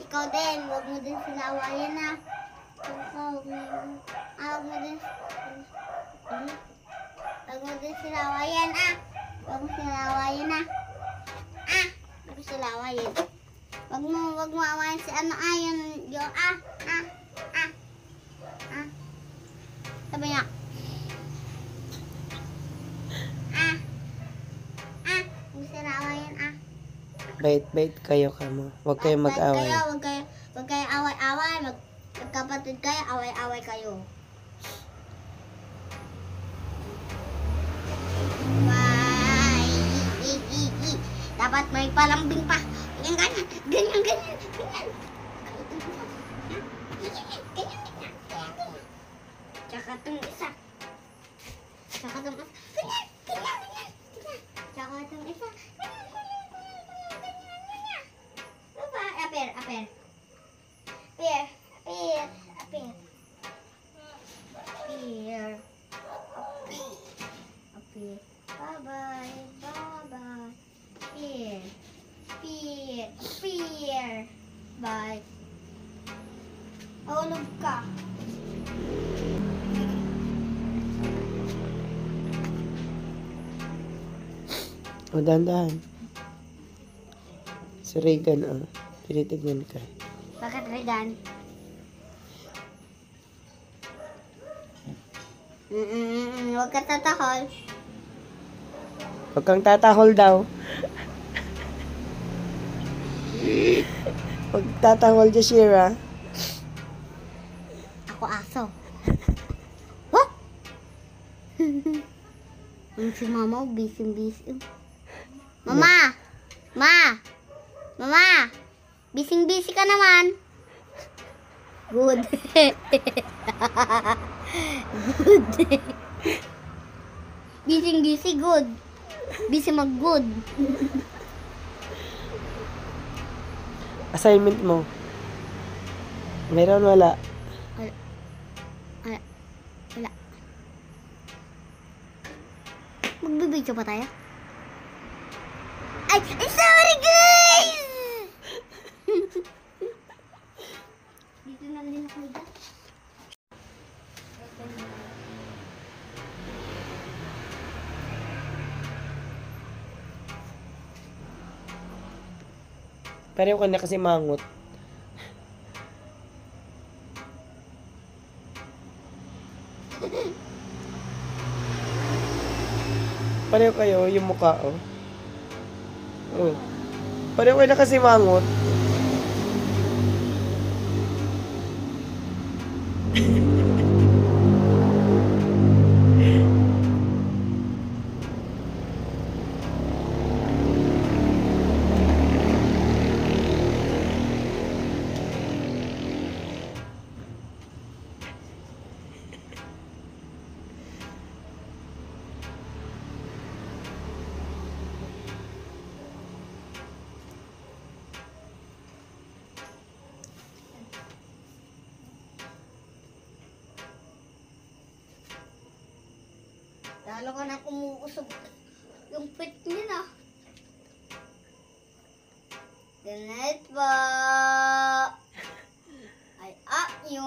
ikaw din. Huwag mo din sila awayan na. Huwag mo din. Huwag mo din sila awayan Huwag mo sila awayan Huwag mo sila awayan. Huwag mo awayan si ano yung Sabi niya. Huwag mo sila awayan Bait-bait kayo kamo. Huwag kayong mag-away. Huwag kayo away-away. Magkapatid kayo, away-away kayo. Dapat may palambing pa. Ganyan. Tsaka itong isa. Tsaka itong isa. Diba? Apir. Bye-bye. Apir. Bye. Mahulog ka. O, dahan-dahan. Si Regan, tinitignan ka. Bakit, Regan? Huwag ka tatahol. Huwag kang tatahol daw. Huwag tatahol, Jashira. Ako aso. What? Si mama, busy. Mama! Mama! Busy ka naman. Good. Good. Busy, good. Busy mag-good. Assignment mo. Meron, wala. Wala. Magbibidyo pa tayo? Ay, sorry guys! Dito na rin ako dyan. Pareho ka na kasi mangot. Pareho kayo, yung mukha, Pareho kayo na kasi mangot. Lalo ka na kumuusog yung pit niya. Good night po. I up you.